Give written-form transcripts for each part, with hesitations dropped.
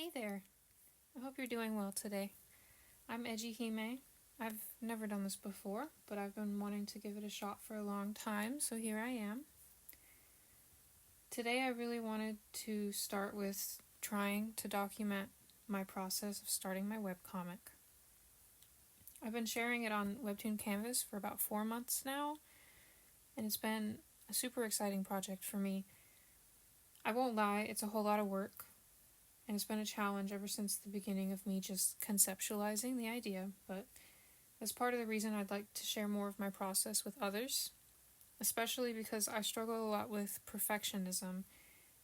Hey there, I hope you're doing well today. I'm Eji Hime. I've never done this before, but I've been wanting to give it a shot for a long time, so here I am. Today I really wanted to start with trying to document my process of starting my webcomic. I've been sharing it on Webtoon Canvas for about 4 months now, and it's been a super exciting project for me. I won't lie, it's a whole lot of work, and it's been a challenge ever since the beginning of me just conceptualizing the idea, but that's part of the reason I'd like to share more of my process with others, especially because I struggle a lot with perfectionism,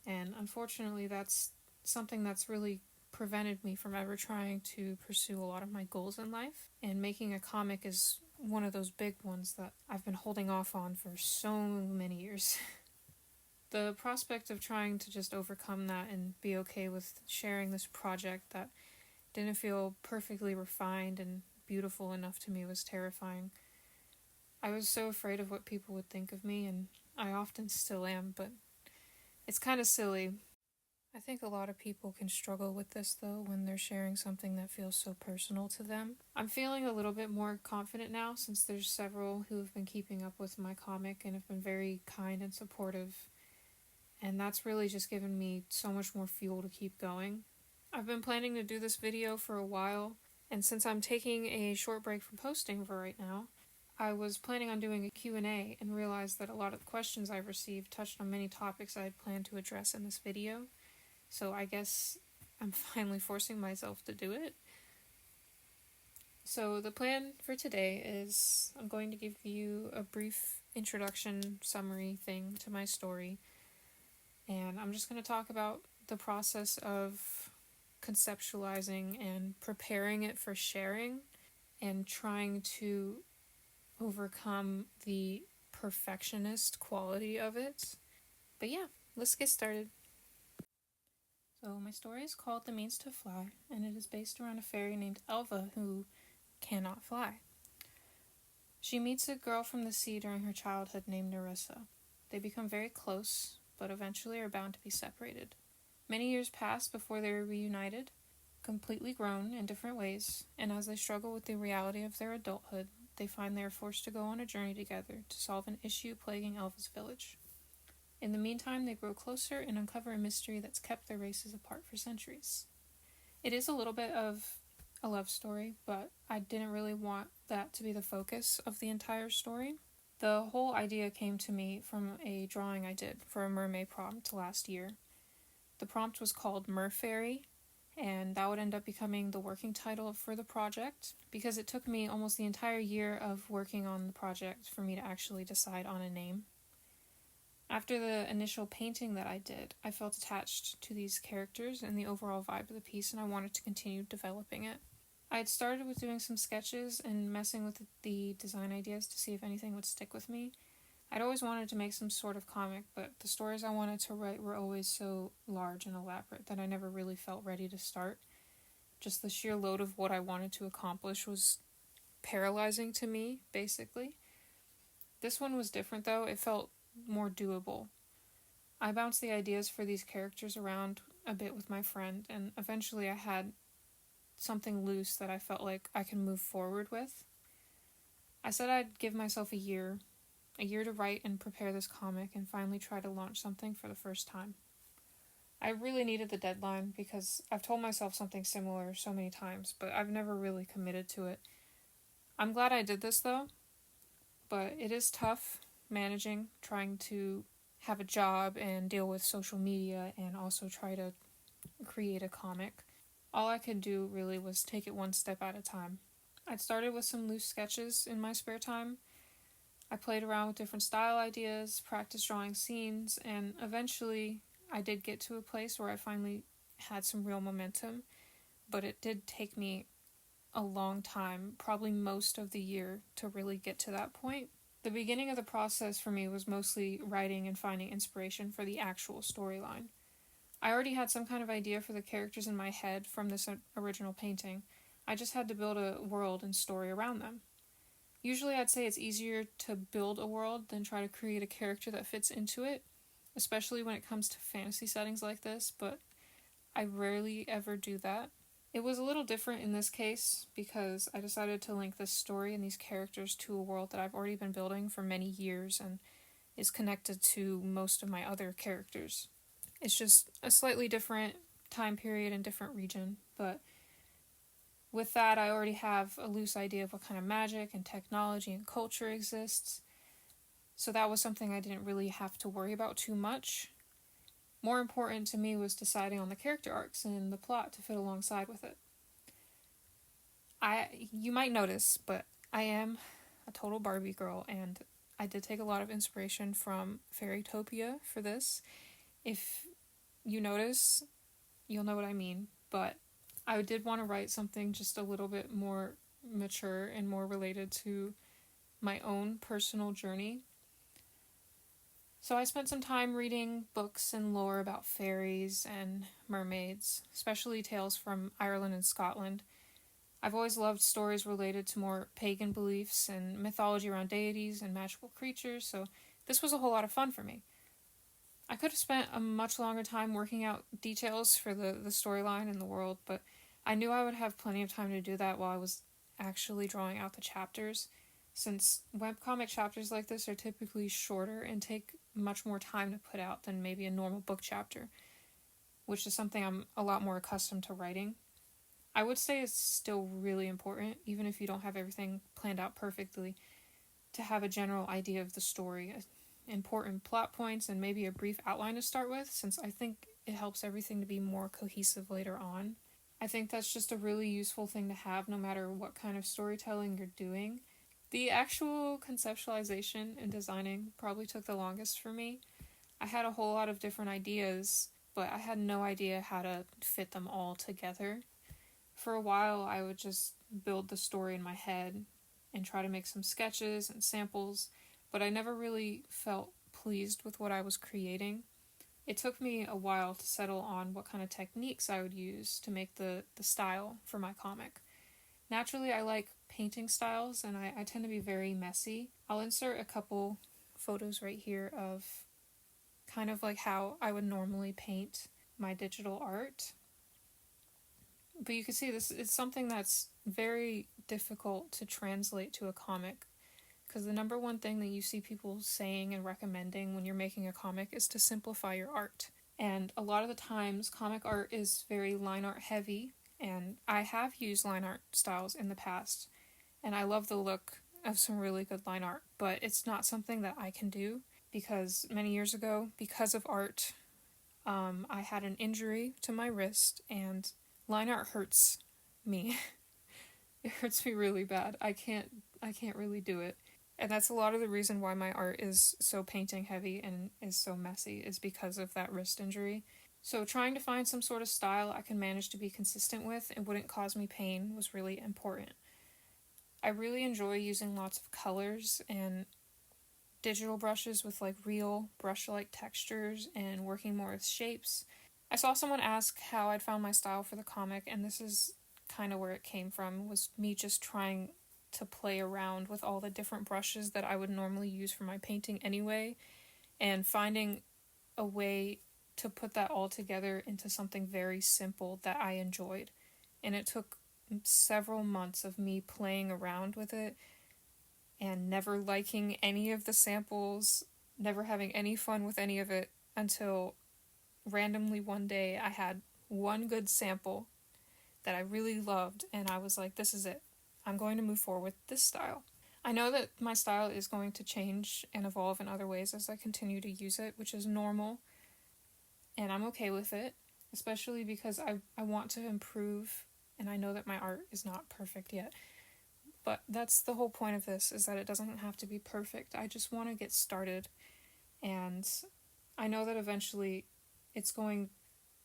and unfortunately that's something that's really prevented me from ever trying to pursue a lot of my goals in life, and making a comic is one of those big ones that I've been holding off on for so many years. The prospect of trying to just overcome that and be okay with sharing this project that didn't feel perfectly refined and beautiful enough to me was terrifying. I was so afraid of what people would think of me, and I often still am, but it's kind of silly. I think a lot of people can struggle with this though when they're sharing something that feels so personal to them. I'm feeling a little bit more confident now since there's several who have been keeping up with my comic and have been very kind and supportive, and that's really just given me so much more fuel to keep going. I've been planning to do this video for a while, and since I'm taking a short break from posting for right now, I was planning on doing a Q&A and realized that a lot of the questions I've received touched on many topics I had planned to address in this video, so I guess I'm finally forcing myself to do it. So the plan for today is I'm going to give you a brief introduction summary thing to my story, and I'm just going to talk about the process of conceptualizing and preparing it for sharing and trying to overcome the perfectionist quality of it. But yeah, let's get started. So my story is called The Means to Fly, and it is based around a fairy named Elva who cannot fly. She meets a girl from the sea during her childhood named Nerissa. They become very close, but eventually are bound to be separated. Many years pass before they are reunited, completely grown in different ways, and as they struggle with the reality of their adulthood, they find they are forced to go on a journey together to solve an issue plaguing Elva's village. In the meantime, they grow closer and uncover a mystery that's kept their races apart for centuries. It is a little bit of a love story, but I didn't really want that to be the focus of the entire story. The whole idea came to me from a drawing I did for a mermaid prompt last year. The prompt was called Merfairy, and that would end up becoming the working title for the project because it took me almost the entire year of working on the project for me to actually decide on a name. After the initial painting that I did, I felt attached to these characters and the overall vibe of the piece, and I wanted to continue developing it. I had started with doing some sketches and messing with the design ideas to see if anything would stick with me. I'd always wanted to make some sort of comic, but the stories I wanted to write were always so large and elaborate that I never really felt ready to start. Just the sheer load of what I wanted to accomplish was paralyzing to me, basically. This one was different though, it felt more doable. I bounced the ideas for these characters around a bit with my friend, and eventually I had something loose that I felt like I can move forward with. I said I'd give myself a year to write and prepare this comic and finally try to launch something for the first time. I really needed the deadline because I've told myself something similar so many times, but I've never really committed to it. I'm glad I did this though, but it is tough managing, trying to have a job and deal with social media and also try to create a comic. All I could do really was take it one step at a time. I'd started with some loose sketches in my spare time. I played around with different style ideas, practiced drawing scenes, and eventually I did get to a place where I finally had some real momentum, but it did take me a long time, probably most of the year, to really get to that point. The beginning of the process for me was mostly writing and finding inspiration for the actual storyline. I already had some kind of idea for the characters in my head from this original painting. I just had to build a world and story around them. Usually I'd say it's easier to build a world than try to create a character that fits into it, especially when it comes to fantasy settings like this, but I rarely ever do that. It was a little different in this case because I decided to link this story and these characters to a world that I've already been building for many years and is connected to most of my other characters. It's just a slightly different time period and different region, but with that, I already have a loose idea of what kind of magic and technology and culture exists, so that was something I didn't really have to worry about too much. More important to me was deciding on the character arcs and the plot to fit alongside with it. You might notice, but I am a total Barbie girl, and I did take a lot of inspiration from Fairytopia for this. If you notice, you'll know what I mean, but I did want to write something just a little bit more mature and more related to my own personal journey. So I spent some time reading books and lore about fairies and mermaids, especially tales from Ireland and Scotland. I've always loved stories related to more pagan beliefs and mythology around deities and magical creatures, so this was a whole lot of fun for me. I could have spent a much longer time working out details for the storyline and the world, but I knew I would have plenty of time to do that while I was actually drawing out the chapters, since webcomic chapters like this are typically shorter and take much more time to put out than maybe a normal book chapter, which is something I'm a lot more accustomed to writing. I would say it's still really important, even if you don't have everything planned out perfectly, to have a general idea of the story, important plot points, and maybe a brief outline to start with, since I think it helps everything to be more cohesive later on. I think that's just a really useful thing to have no matter what kind of storytelling you're doing. The actual conceptualization and designing probably took the longest for me. I had a whole lot of different ideas, but I had no idea how to fit them all together. For a while, I would just build the story in my head and try to make some sketches and samples, but I never really felt pleased with what I was creating. It took me a while to settle on what kind of techniques I would use to make the style for my comic. Naturally, I like painting styles, and I tend to be very messy. I'll insert a couple photos right here of kind of like how I would normally paint my digital art. But you can see this is something that's very difficult to translate to a comic, because the number one thing that you see people saying and recommending when you're making a comic is to simplify your art. And a lot of the times, comic art is very line art heavy, and I have used line art styles in the past, and I love the look of some really good line art, but it's not something that I can do because many years ago, because of art, I had an injury to my wrist, and line art hurts me. It hurts me really bad. I can't really do it. And that's a lot of the reason why my art is so painting heavy and is so messy, is because of that wrist injury. So trying to find some sort of style I can manage to be consistent with and wouldn't cause me pain was really important. I really enjoy using lots of colors and digital brushes with like real brush-like textures and working more with shapes. I saw someone ask how I'd found my style for the comic, and this is kind of where it came from, was me just trying to play around with all the different brushes that I would normally use for my painting anyway, and finding a way to put that all together into something very simple that I enjoyed. And it took several months of me playing around with it and never liking any of the samples, never having any fun with any of it, until randomly one day I had one good sample that I really loved, and I was like, this is it. I'm going to move forward with this style. I know that my style is going to change and evolve in other ways as I continue to use it, which is normal, and I'm okay with it, especially because I want to improve, and I know that my art is not perfect yet. But that's the whole point of this, is that it doesn't have to be perfect. I just want to get started, and I know that eventually it's going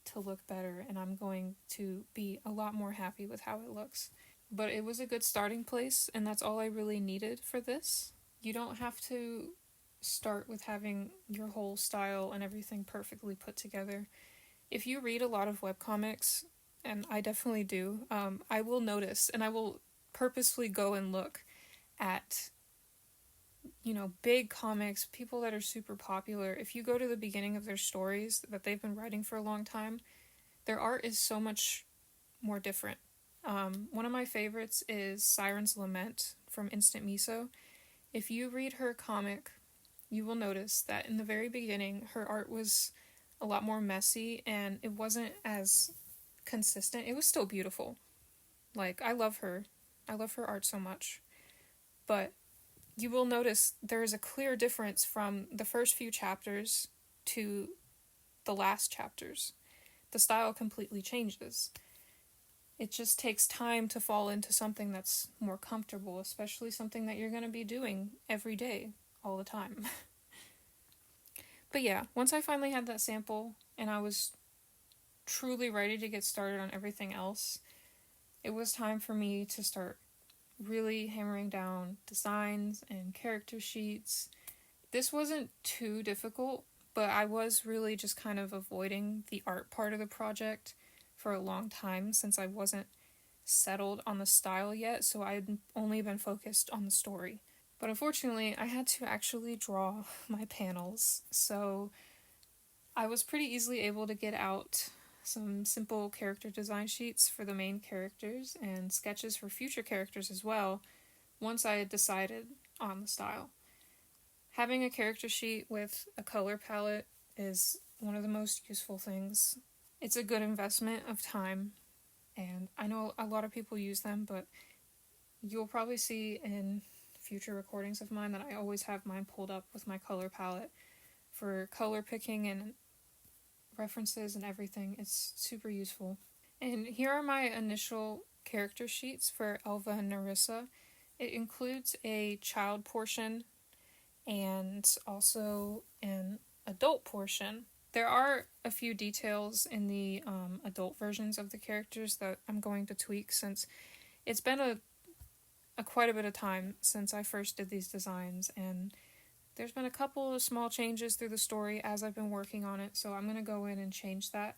to look better, and I'm going to be a lot more happy with how it looks. But it was a good starting place, and that's all I really needed for this. You don't have to start with having your whole style and everything perfectly put together. If you read a lot of webcomics, and I definitely do, I will notice, and I will purposefully go and look at, big comics, people that are super popular. If you go to the beginning of their stories that they've been writing for a long time, Their art is so much more different. One of my favorites is Siren's Lament from Instant Miso. If you read her comic, you will notice that in the very beginning, her art was a lot more messy and it wasn't as consistent. It was still beautiful. Like, I love her. I love her art so much. But you will notice there is a clear difference from the first few chapters to the last chapters. The style completely changes. It just takes time to fall into something that's more comfortable, especially something that you're going to be doing every day, all the time. But yeah, once I finally had that sample and I was truly ready to get started on everything else, it was time for me to start really hammering down designs and character sheets. This wasn't too difficult, but I was really just kind of avoiding the art part of the project for a long time since I wasn't settled on the style yet, so I'd only been focused on the story. But unfortunately, I had to actually draw my panels, so I was pretty easily able to get out some simple character design sheets for the main characters and sketches for future characters as well, once I had decided on the style. Having a character sheet with a color palette is one of the most useful things. It's a good investment of time, and I know a lot of people use them, but you'll probably see in future recordings of mine that I always have mine pulled up with my color palette for color picking and references and everything. It's super useful. And here are my initial character sheets for Elva and Narissa. It includes a child portion and also an adult portion. There are a few details in the adult versions of the characters that I'm going to tweak since it's been a quite a bit of time since I first did these designs, and there's been a couple of small changes through the story as I've been working on it, so I'm going to go in and change that.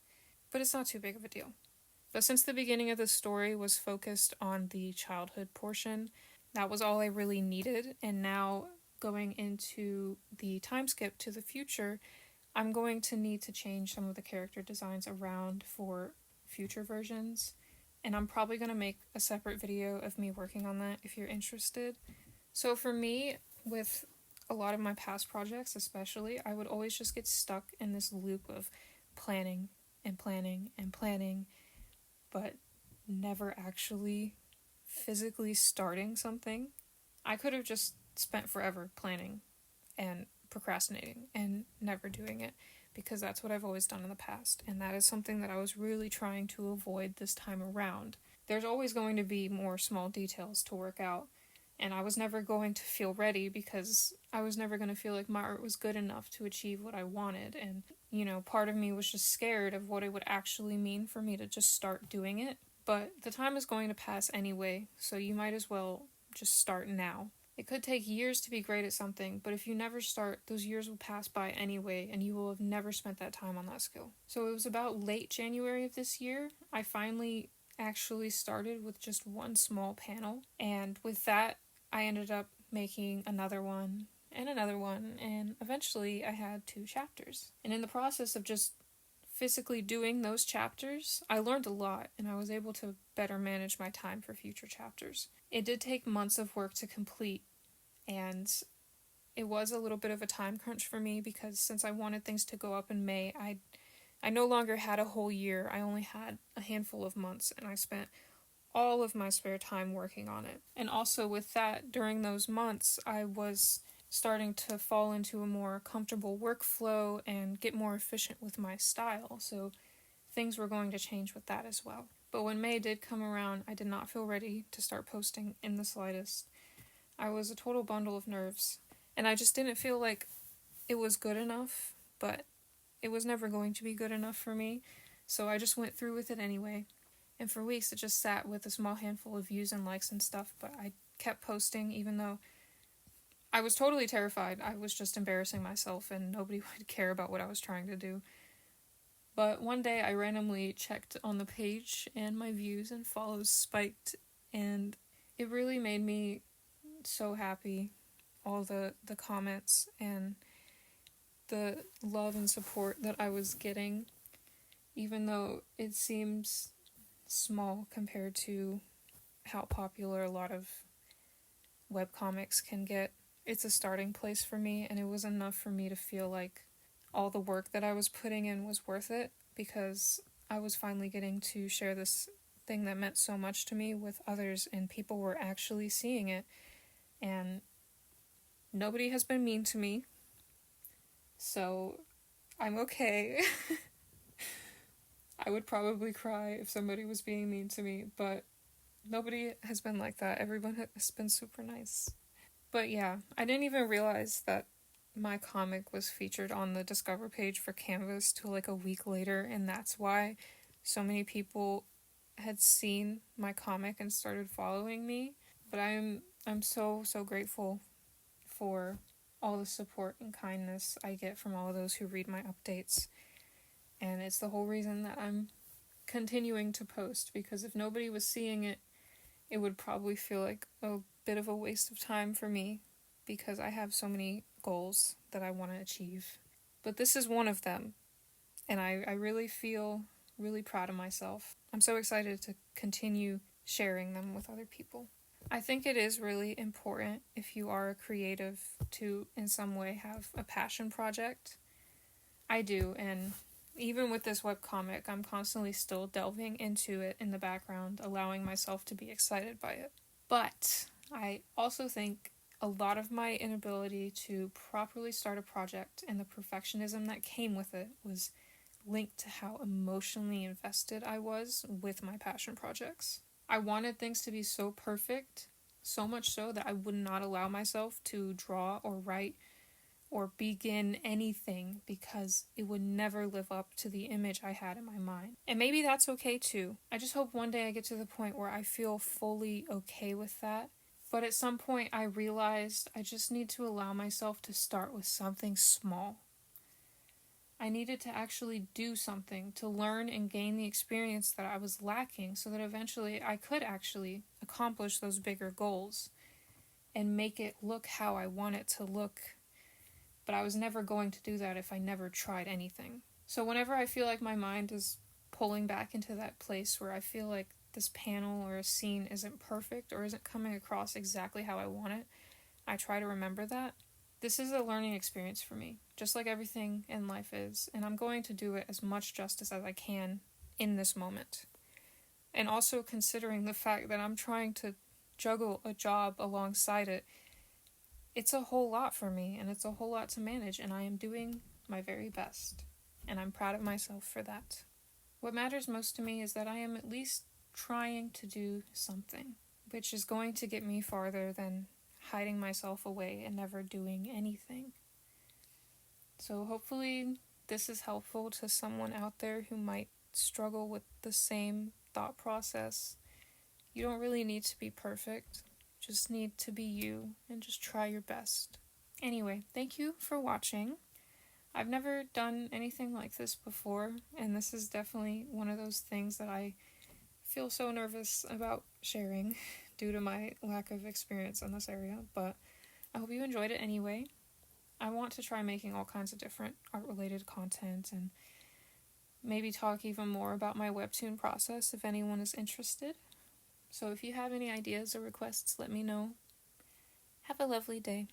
But it's not too big of a deal. But since the beginning of the story was focused on the childhood portion, that was all I really needed, and now going into the time skip to the future, I'm going to need to change some of the character designs around for future versions, and I'm probably going to make a separate video of me working on that if you're interested. So for me, with a lot of my past projects especially, I would always just get stuck in this loop of planning and planning and planning, but never actually physically starting something. I could have just spent forever planning and procrastinating and never doing it, because that's what I've always done in the past, and that is something that I was really trying to avoid this time around. There's always going to be more small details to work out, and I was never going to feel ready because I was never going to feel like my art was good enough to achieve what I wanted, and part of me was just scared of what it would actually mean for me to just start doing it. But the time is going to pass anyway, so you might as well just start now. It could take years to be great at something, but if you never start, those years will pass by anyway, and you will have never spent that time on that skill. So it was about late January of this year, I finally actually started with just one small panel, and with that, I ended up making another one, and eventually I had 2 chapters. And in the process of just physically doing those chapters, I learned a lot, and I was able to better manage my time for future chapters. It did take months of work to complete, and it was a little bit of a time crunch for me because since I wanted things to go up in May, I no longer had a whole year. I only had a handful of months, and I spent all of my spare time working on it. And also with that, during those months, I was starting to fall into a more comfortable workflow and get more efficient with my style, so things were going to change with that as well. But when May did come around, I did not feel ready to start posting in the slightest. I was a total bundle of nerves, and I just didn't feel like it was good enough, but it was never going to be good enough for me, so I just went through with it anyway. And for weeks it just sat with a small handful of views and likes and stuff, but I kept posting even though I was totally terrified. I was just embarrassing myself and nobody would care about what I was trying to do. But one day I randomly checked on the page and my views and follows spiked, and it really made me so happy. All the comments and the love and support that I was getting. even though it seems small compared to how popular a lot of webcomics can get. It's a starting place for me, and it was enough for me to feel like all the work that I was putting in was worth it, because I was finally getting to share this thing that meant so much to me with others, and people were actually seeing it. And nobody has been mean to me, so I'm okay. I would probably cry if somebody was being mean to me, but nobody has been like that. Everyone has been super nice. But yeah, I didn't even realize that my comic was featured on the Discover page for Canvas till like a week later, and that's why so many people had seen my comic and started following me. But I'm so grateful for all the support and kindness I get from all of those who read my updates. And it's the whole reason that I'm continuing to post, because if nobody was seeing it, it would probably feel like a bit of a waste of time for me, because I have so many goals that I want to achieve. But this is one of them, and I really feel really proud of myself. I'm so excited to continue sharing them with other people. I think it is really important, if you are a creative, to in some way have a passion project. I do, and even with this webcomic, I'm constantly still delving into it in the background, allowing myself to be excited by it. But I also think a lot of my inability to properly start a project and the perfectionism that came with it was linked to how emotionally invested I was with my passion projects. I wanted things to be so perfect, so much so that I would not allow myself to draw or write or begin anything, because it would never live up to the image I had in my mind. And maybe that's okay too. I just hope one day I get to the point where I feel fully okay with that. But at some point I realized I just need to allow myself to start with something small. I needed to actually do something to learn and gain the experience that I was lacking, so that eventually I could actually accomplish those bigger goals and make it look how I want it to look. But I was never going to do that if I never tried anything. So whenever I feel like my mind is pulling back into that place where I feel like this panel or a scene isn't perfect or isn't coming across exactly how I want it, I try to remember that. This is a learning experience for me, just like everything in life is, and I'm going to do it as much justice as I can in this moment. And also considering the fact that I'm trying to juggle a job alongside it, it's a whole lot for me, and it's a whole lot to manage, and I am doing my very best, and I'm proud of myself for that. What matters most to me is that I am at least trying to do something, which is going to get me farther than hiding myself away and never doing anything. So hopefully this is helpful to someone out there who might struggle with the same thought process. You don't really need to be perfect. Just need to be you and just try your best. Anyway, thank you for watching. I've never done anything like this before, and this is definitely one of those things that I feel so nervous about sharing due to my lack of experience in this area, but I hope you enjoyed it anyway. I want to try making all kinds of different art-related content and maybe talk even more about my Webtoon process if anyone is interested. So if you have any ideas or requests, let me know. Have a lovely day.